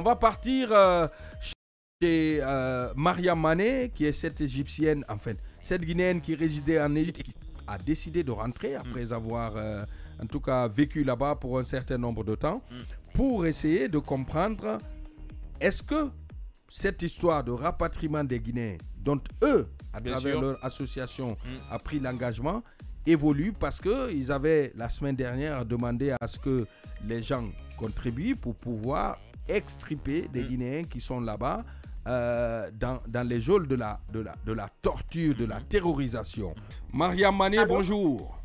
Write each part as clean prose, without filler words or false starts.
va partir chez Maria Mané, qui est cette Égyptienne, enfin, cette Guinéenne qui résidait en Égypte et qui a décidé de rentrer après avoir, en tout cas, vécu là-bas pour un certain nombre de temps, pour essayer de comprendre, est-ce que cette histoire de rapatriement des Guinéens, dont eux, à travers leur association, a pris l'engagement, évolue, parce qu'ils avaient la semaine dernière demandé à ce que les gens contribuent pour pouvoir extirper des Guinéens qui sont là-bas dans les geôles de la torture, de la terrorisation. Maria Mané, bonjour.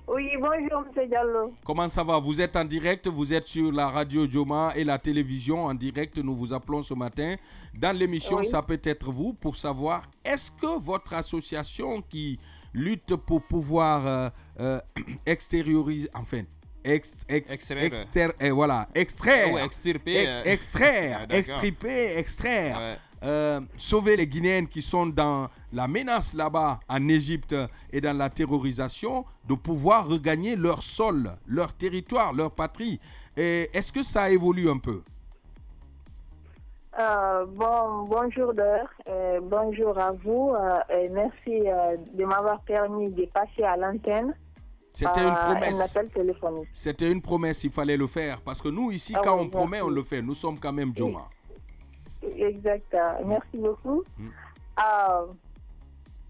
Oui, bonjour, M. Diallo. Comment ça va? Vous êtes en direct, vous êtes sur la radio Joma et la télévision en direct. Nous vous appelons ce matin. Dans l'émission, ça peut être vous, pour savoir, est-ce que votre association qui lutte pour pouvoir extérioriser, enfin, extirper, sauver les Guinéens qui sont dans la menace là-bas en Égypte et dans la terrorisation, de pouvoir regagner leur sol, leur territoire, leur patrie. Est-ce que ça évolue un peu? Bonjour d'heure, bonjour à vous, et merci de m'avoir permis de passer à l'antenne. C'était une promesse. Un appel téléphonique. C'était une promesse, il fallait le faire. Parce que nous, ici, quand on promet, on le fait. Nous sommes quand même Joma. Exact. Merci beaucoup.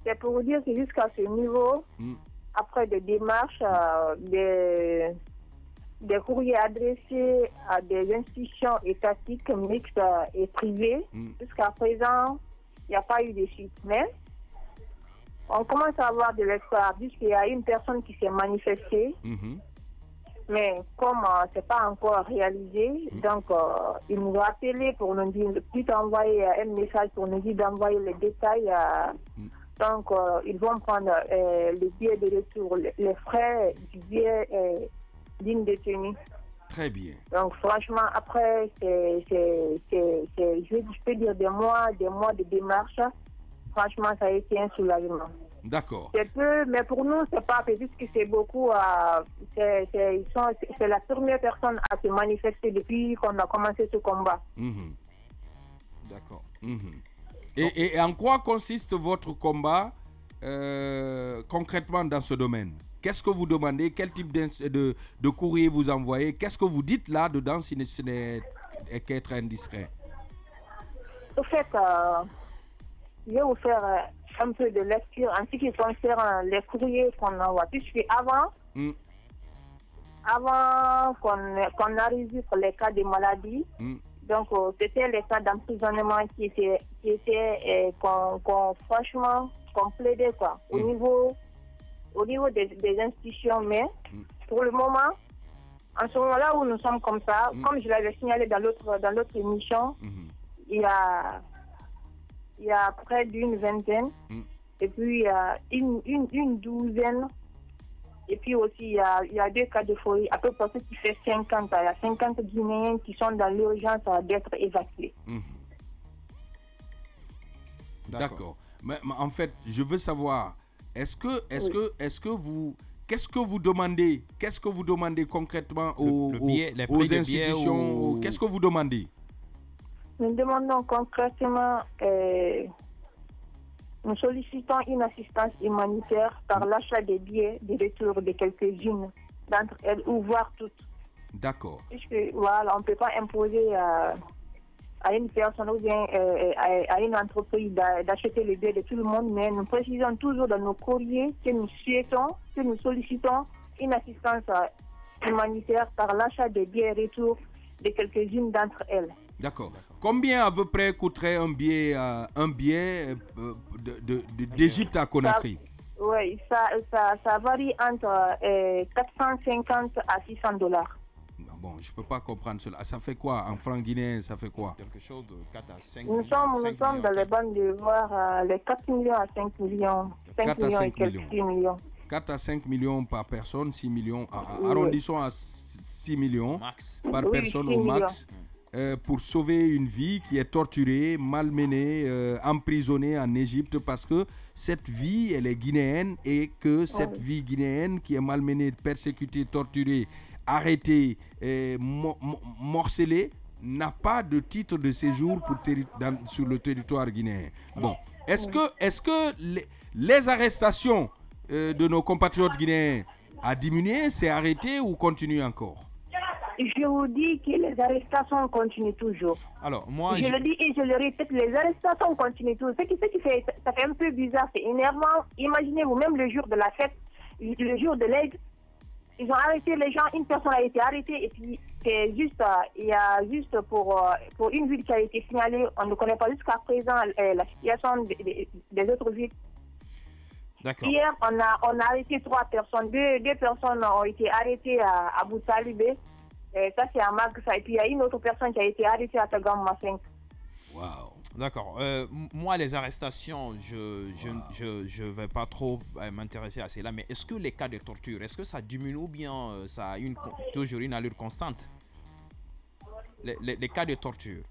C'est pour vous dire que jusqu'à ce niveau, après des démarches, des courriers adressés à des institutions étatiques, mixtes et privées, jusqu'à présent, il n'y a pas eu de suite. Mais on commence à avoir de l'espoir, puisqu'il y a une personne qui s'est manifestée. Mais comme ce n'est pas encore réalisé, donc ils nous ont appelé pour nous dire, puis envoyer un message pour nous dire d'envoyer les détails. Donc ils vont prendre le billet de retour, les frais du billet d'une détenue. Très bien. Donc franchement, après, je peux dire des mois de démarches. Franchement, ça a été un soulagement. D'accord. C'est peu, mais pour nous, c'est pas peu, puisque c'est beaucoup. C'est la première personne à se manifester depuis qu'on a commencé ce combat. D'accord. Et en quoi consiste votre combat concrètement dans ce domaine? Qu'est-ce que vous demandez? Quel type de courrier vous envoyez? Qu'est-ce que vous dites là-dedans si ce n'est qu'être indiscret? Au fait, je vais vous faire un peu de lecture en ce qui concerne les courriers qu'on envoie. Puisque avant qu'on arrive sur les cas de maladie, donc c'était les cas d'emprisonnement qui étaient franchement qu'on plaidait quoi, au niveau des institutions. Mais pour le moment, en ce moment-là où nous sommes comme ça, comme je l'avais signalé dans l'autre émission, il y a près d'une vingtaine, et puis il y a une douzaine, et puis aussi il y a deux cas de folie, à peu près ce qui fait 50. Il y a 50 Guinéens qui sont dans l'urgence d'être évacués. D'accord. Mais en fait, je veux savoir, qu'est-ce que vous demandez? Qu'est-ce que vous demandez concrètement aux institutions? Qu'est-ce que vous demandez? Nous demandons concrètement, nous sollicitons une assistance humanitaire par l'achat des billets de retour de quelques-unes d'entre elles, ou voire toutes. D'accord. Puisque voilà, on ne peut pas imposer à une personne ou bien à une entreprise d'acheter les billets de tout le monde, mais nous précisons toujours dans nos courriers que nous sollicitons une assistance humanitaire par l'achat des billets retour de quelques-unes d'entre elles. D'accord. Combien à peu près coûterait un billet d'Égypte à Conakry? Oui, ça varie entre 450 à 600 dollars. Bon, je ne peux pas comprendre cela. Ça fait quoi? En francs guinéens, ça fait quoi? Quelque chose de 4 à 5 nous millions. sommes dans les bandes de voir les 4 millions à 5 millions. 5 millions et quelques 6 millions. 4 à 5 millions par personne, 6 millions. Arrondissons à 6 millions par personne au max. Pour sauver une vie qui est torturée, malmenée, emprisonnée en Égypte, parce que cette vie, elle est guinéenne, et que cette vie guinéenne qui est malmenée, persécutée, torturée, arrêtée, morcelée, n'a pas de titre de séjour sur le territoire guinéen. Bon, est-ce que les arrestations de nos compatriotes guinéens a diminué, s'est arrêté ou continue encore? Je vous dis que les arrestations continuent toujours. Alors, moi, je le dis et je le répète, les arrestations continuent toujours. Ce qui fait, ça fait un peu bizarre, c'est énervant. Imaginez-vous, même le jour de la fête, le jour de l'aide, ils ont arrêté les gens, une personne a été arrêtée et puis c'est juste, il y a juste pour une ville qui a été signalée, on ne connaît pas jusqu'à présent la situation des autres villes. D'accord. Hier, on a arrêté 3 personnes, deux personnes ont été arrêtées à Boutsalibé. Ça, c'est à Magsa. Et puis, il y a une autre personne qui a été arrêtée à Tagama 5. Wow. D'accord. Moi, les arrestations, je vais pas trop m'intéresser à cela. Mais est-ce que les cas de torture, est-ce que ça diminue ou bien ça a toujours une allure constante? Les cas de torture.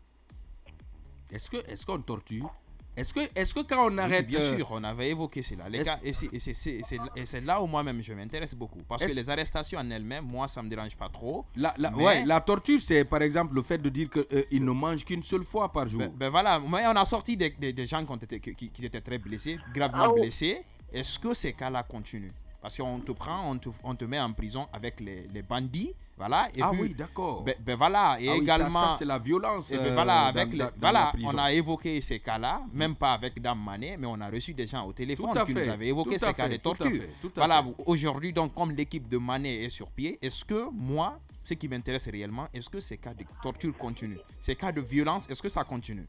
Est-ce qu'on torture? Est-ce que quand on arrête... Oui, bien sûr, on avait évoqué cela. Les cas, et c'est là où moi-même je m'intéresse beaucoup. Parce que les arrestations en elles-mêmes, moi, ça ne me dérange pas trop. La torture, c'est par exemple le fait de dire qu'ils ne mangent qu'une seule fois par jour. Ben voilà, mais on a sorti des gens qui étaient très blessés, gravement blessés. Est-ce que ces cas-là continuent? Parce qu'on te prend, on te met en prison avec les bandits, voilà. Et puis, oui, d'accord. Ben voilà, et également... ça c'est la violence. Voilà, on a évoqué ces cas-là, même pas avec Dame Mané, mais on a reçu des gens au téléphone qui nous avaient évoqué ces cas de torture. Voilà, aujourd'hui, donc, comme l'équipe de Mané est sur pied, est-ce que moi, ce qui m'intéresse réellement, est-ce que ces cas de torture continuent? Ces cas de violence, est-ce que ça continue?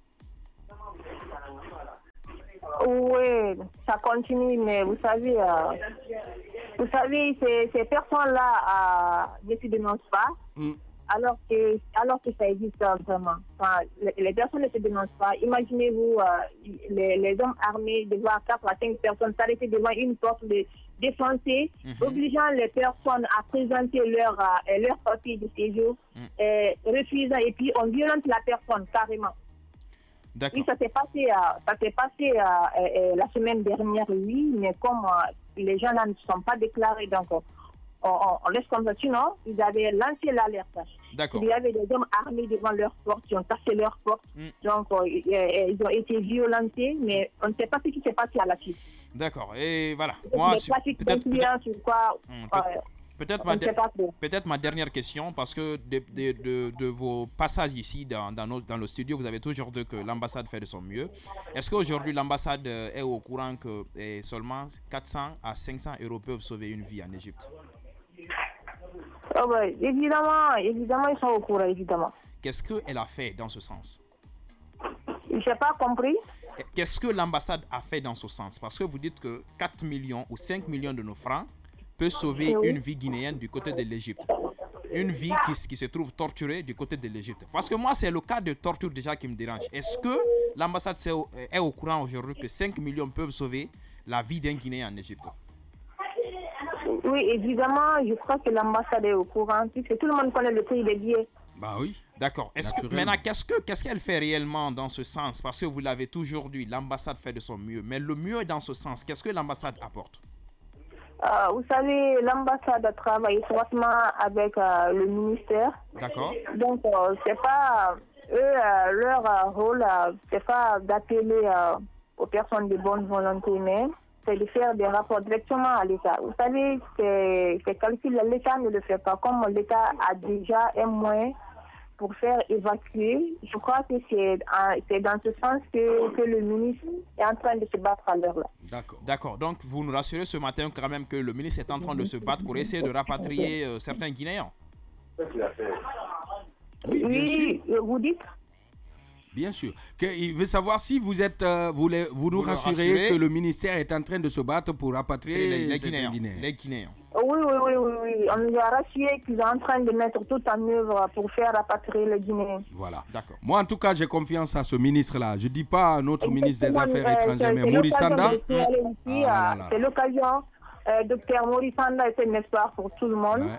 Oui, ça continue, mais vous savez, ces personnes-là ne se dénoncent pas, alors que ça existe vraiment. Enfin, les personnes ne se dénoncent pas. Imaginez-vous les hommes armés de voir 4 à 5 personnes s'arrêter devant une porte défoncée, obligeant les personnes à présenter leur papier de séjour, refusant, et puis on violente la personne carrément. Oui, ça s'est passé la semaine dernière, oui, mais comme les gens là ne sont pas déclarés, donc on laisse comme ça. Sinon, ils avaient lancé l'alerte. Il y avait des hommes armés devant leur porte, ils ont cassé leur porte, donc ils ont été violentés, mais on ne sait pas ce qui s'est passé à la suite. D'accord, et voilà. Moi, peut-être ma dernière question, parce que de vos passages ici dans le studio, vous avez toujours dit que l'ambassade fait de son mieux. Est-ce qu'aujourd'hui l'ambassade est au courant que seulement 400 à 500 euros peuvent sauver une vie en Égypte? Évidemment, ils sont au courant, évidemment. Qu'est-ce qu'elle a fait dans ce sens? Je n'ai pas compris. Qu'est-ce que l'ambassade a fait dans ce sens? Parce que vous dites que 4 millions ou 5 millions de nos francs peut sauver une vie guinéenne du côté de l'Égypte. Une vie qui se trouve torturée du côté de l'Égypte. Parce que moi, c'est le cas de torture déjà qui me dérange. Est-ce que l'ambassade est au courant aujourd'hui que 5 millions peuvent sauver la vie d'un Guinéen en Égypte? Oui, évidemment, je crois que l'ambassade est au courant, puisque tout le monde connaît le prix des billets. Bah oui. D'accord. Maintenant, qu'est-ce qu'elle fait réellement dans ce sens? Parce que vous l'avez toujours dit, l'ambassade fait de son mieux. Mais le mieux dans ce sens, qu'est-ce que l'ambassade apporte? Vous savez, l'ambassade travaille étroitement avec le ministère. D'accord. Donc, c'est pas leur rôle, c'est pas d'appeler aux personnes de bonne volonté, mais c'est de faire des rapports directement à l'État. Vous savez, ces calculs, l'État ne le fait pas. Comme l'État a déjà un moyen pour faire évacuer, je crois que c'est dans ce sens que le ministre est en train de se battre à l'heure là. D'accord. Donc, vous nous rassurez ce matin quand même que le ministre est en train de se battre pour essayer de rapatrier certains Guinéens. Oui, vous dites? Bien sûr. Il veut savoir si vous êtes, vous nous rassurez que le ministère est en train de se battre pour rapatrier les Guinéens. Oui. On nous a rassuré qu'ils sont en train de mettre tout en œuvre pour faire rapatrier les Guinéens. Voilà. D'accord. Moi, en tout cas, j'ai confiance à ce ministre-là. Je ne dis pas à notre ministre des Affaires étrangères, mais Maurice Sanda. C'est l'occasion. Docteur Maurice Sanda est un espoir pour tout le monde.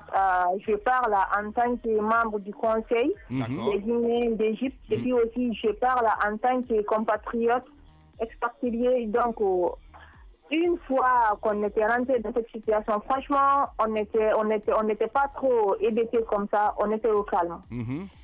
Je parle en tant que membre du Conseil des Guinéens d'Égypte. Et puis aussi, je parle en tant que compatriote expatrié. Donc, une fois qu'on était rentré dans cette situation, franchement, on n'était pas trop hébété comme ça, on était au calme.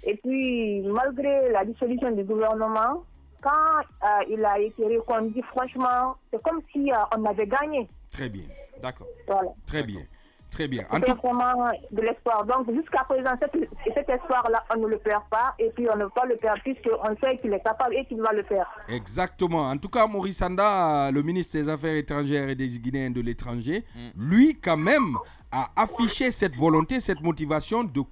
Et puis, malgré la dissolution du gouvernement, quand il a été reconduit, franchement, c'est comme si on avait gagné. Très bien. D'accord. Voilà. Très bien. Très bien. C'est vraiment de l'espoir. Donc, jusqu'à présent, cet espoir-là, on ne le perd pas. Et puis, on ne peut pas le perdre puisqu'on sait qu'il est capable et qu'il va le faire. Exactement. En tout cas, Maurice Sanda, le ministre des Affaires étrangères et des Guinéens de l'étranger, lui, quand même, a affiché cette volonté, cette motivation de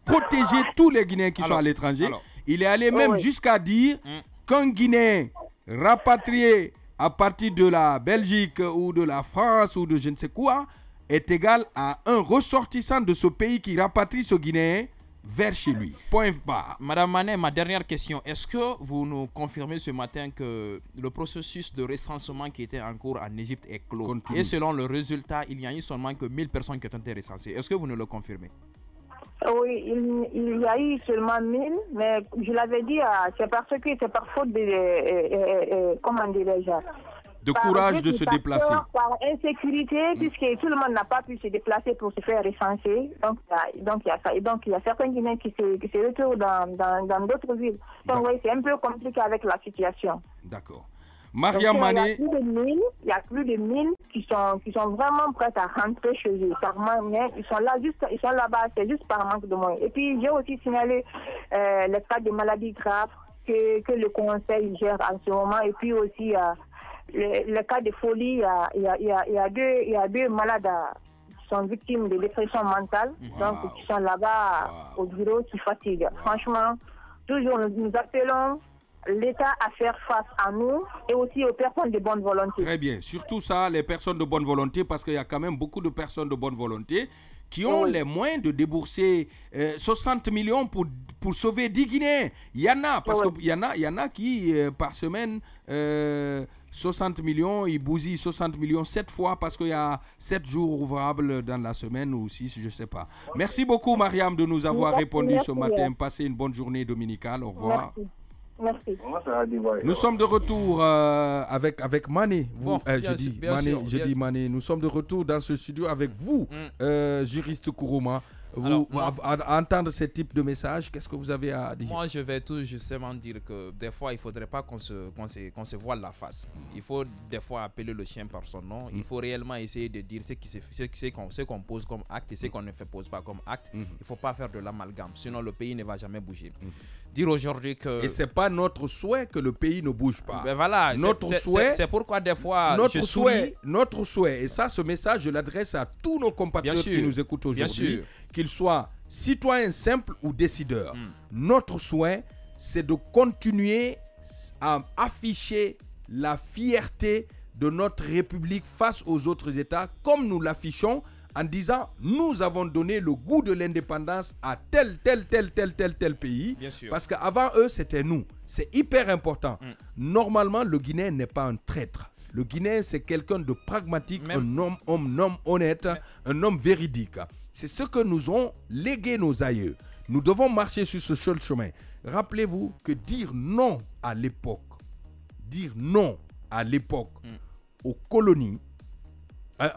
protéger tous les Guinéens qui sont à l'étranger. Il est allé même jusqu'à dire qu'un Guinéen rapatrié à partir de la Belgique ou de la France ou de je ne sais quoi est égal à un ressortissant de ce pays qui rapatrie ce Guinéen vers chez lui. Point barre. Madame Mané, ma dernière question. Est-ce que vous nous confirmez ce matin que le processus de recensement qui était en cours en Égypte est clos? Continue. Et selon le résultat, il n'y a eu seulement que 1000 personnes qui ont été recensées. Est-ce que vous nous le confirmez? Oui, il y a eu seulement 1000, mais je l'avais dit, c'est parce que c'est par faute de, comment dirais-je, de courage de se déplacer. Par insécurité, puisque tout le monde n'a pas pu se déplacer pour se faire recenser. Donc il y a ça. Et donc il y a certains Guinéens qui se retrouvent dans d'autres villes. Donc oui, c'est un peu compliqué avec la situation. D'accord. Maria Mané. Il y a plus de 1000 qui sont vraiment prêts à rentrer chez eux. Par manque, ils sont là-bas, c'est juste par manque de moyens. Et puis j'ai aussi signalé les cas de maladies graves que le conseil gère en ce moment. Et puis aussi le cas de folie, il y a deux malades qui sont victimes de dépression mentale, donc qui sont là-bas au bureau, qui fatiguent. Franchement, toujours nous appelons l'État à faire face à nous et aussi aux personnes de bonne volonté. Très bien, surtout ça, les personnes de bonne volonté, parce qu'il y a quand même beaucoup de personnes de bonne volonté qui ont les moyens de débourser 60 millions pour sauver 10 Guinéens. Il y en a, parce qu'il y en a qui, par semaine, 60 millions, ils bousillent 60 millions 7 fois parce qu'il y a 7 jours ouvrables dans la semaine ou 6, je ne sais pas. Merci beaucoup, Mariam, de nous avoir répondu ce matin. Passez une bonne journée dominicale. Au revoir. Merci. Nous sommes de retour avec Mané. Mané. Nous sommes de retour dans ce studio avec vous, juriste Kourouma. À entendre ce type de message, qu'est-ce que vous avez à dire? Moi, je vais tout justement dire que des fois, il ne faudrait pas qu'on se voile la face. Il faut des fois appeler le chien par son nom. Il faut réellement essayer de dire ce qu'on pose comme acte et ce qu'on ne pose pas comme acte. Il ne faut pas faire de l'amalgame, sinon le pays ne va jamais bouger. Dire aujourd'hui que... Et ce n'est pas notre souhait que le pays ne bouge pas. Ben voilà, c'est pourquoi des fois notre souhait, et ça, ce message, je l'adresse à tous nos compatriotes qui nous écoutent aujourd'hui, qu'ils soient citoyens simples ou décideurs. Notre souhait, c'est de continuer à afficher la fierté de notre République face aux autres États, comme nous l'affichons en disant nous avons donné le goût de l'indépendance à tel pays. Parce qu'avant eux, c'était nous. C'est hyper important. Normalement, le Guinéen n'est pas un traître. Le Guinéen, c'est quelqu'un de pragmatique, un homme honnête, un homme véridique. C'est ce que nous ont légué nos aïeux. Nous devons marcher sur ce seul chemin. Rappelez-vous que dire non à l'époque aux colonies,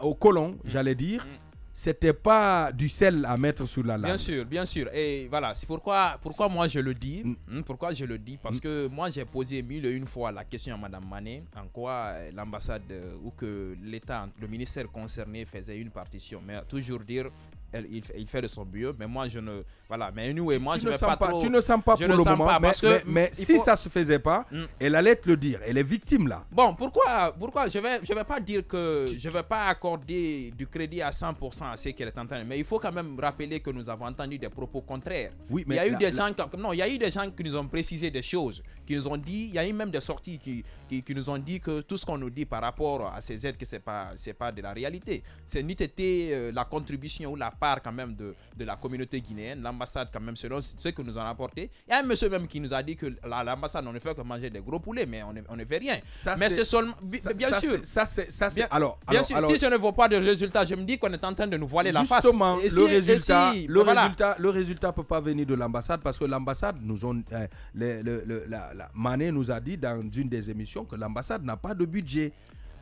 aux colons, j'allais dire, c'était pas du sel à mettre sur la lame. Bien sûr. Et voilà, c'est pourquoi moi je le dis. Pourquoi je le dis? Parce que moi j'ai posé 1001 fois la question à Madame Mané, en quoi l'ambassade ou que l'État, le ministère concerné faisait une partition. Mais toujours dire, il fait de son mieux, mais moi je ne... Voilà, mais anyway, moi je ne vais pas trop... Tu ne sens pas pour le moment, mais si ça ne se faisait pas, elle allait te le dire. Elle est victime là. Bon, pourquoi je vais pas dire que je vais pas accorder du crédit à 100% à ce qu'elle est en train de... Mais il faut quand même rappeler que nous avons entendu des propos contraires. Oui, mais il y a eu des gens qui nous ont précisé des choses, qui nous ont dit, il y a eu même des sorties qui nous ont dit que tout ce qu'on nous dit par rapport à ces aides, que c'est pas de la réalité. C'est ni été la contribution ou la part quand même de la communauté guinéenne, l'ambassade quand même selon ce que nous en a apporté. Il y a un monsieur même qui nous a dit que l'ambassade on ne fait que manger des gros poulets, mais on ne fait rien. Mais c'est seulement bien sûr. Si je ne vois pas de résultat, je me dis qu'on est en train de nous voiler la face. Justement, le résultat peut pas venir de l'ambassade parce que l'ambassade Mané nous a dit dans une des émissions que l'ambassade n'a pas de budget.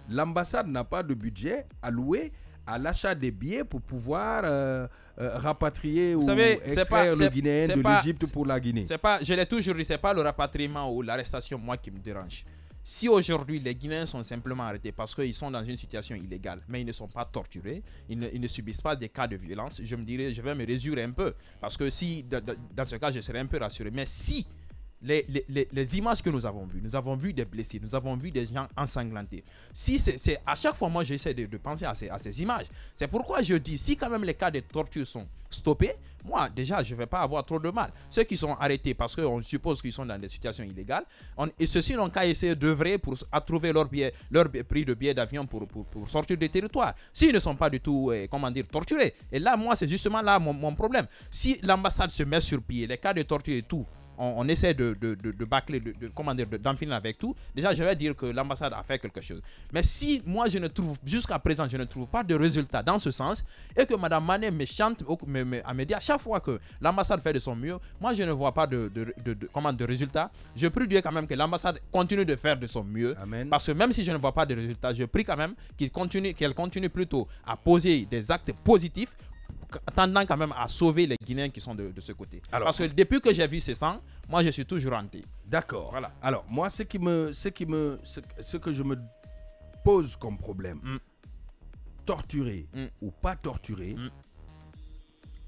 l'ambassade n'a pas de budget alloué à l'achat des billets pour pouvoir rapatrier ou extraire le Guinéen de l'Égypte pour la Guinée. Je l'ai toujours dit, ce n'est pas le rapatriement ou l'arrestation, moi, qui me dérange. Si aujourd'hui les Guinéens sont simplement arrêtés parce qu'ils sont dans une situation illégale, mais ils ne sont pas torturés, ils ne subissent pas des cas de violence, je me dirais, je vais me résoudre un peu. Parce que si, dans ce cas, je serais un peu rassuré. Mais si les images que nous avons vues des blessés, nous avons vu des gens ensanglantés. Si c'est à chaque fois, moi, j'essaie de penser à ces images. C'est pourquoi je dis, si quand même les cas de torture sont stoppés, moi, déjà, je ne vais pas avoir trop de mal. Ceux qui sont arrêtés parce qu'on suppose qu'ils sont dans des situations illégales, et ceux-ci n'ont qu'à essayer d'œuvrer à trouver leur prix de billet d'avion pour sortir du territoire. S'ils ne sont pas du tout, torturés. Et là, moi, c'est justement là mon problème. Si l'ambassade se met sur pied, les cas de torture et tout, on essaie de bâcler, d'en finir avec tout. Déjà, je vais dire que l'ambassade a fait quelque chose. Mais si moi, jusqu'à présent, je ne trouve pas de résultat dans ce sens, et que Mme Mané me chante, me dit à chaque fois que l'ambassade fait de son mieux, moi, je ne vois pas de résultat. Je prie Dieu quand même que l'ambassade continue de faire de son mieux. Amen. Parce que même si je ne vois pas de résultat, je prie quand même qu'elle continue plutôt à poser des actes positifs, tendant quand même à sauver les Guinéens qui sont de ce côté. Alors, parce que depuis que j'ai vu ces sangs, moi je suis toujours hanté. D'accord. Voilà. Alors moi ce que je me pose comme problème, torturé ou pas torturé,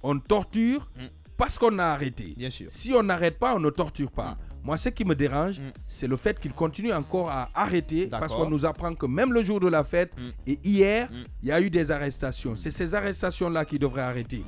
on torture parce qu'on a arrêté. Bien sûr. Si on n'arrête pas, on ne torture pas. Moi, ce qui me dérange, c'est le fait qu'il continue encore à arrêter parce qu'on nous apprend que même le jour de la fête et hier, il y a eu des arrestations. C'est ces arrestations-là qui devraient arrêter.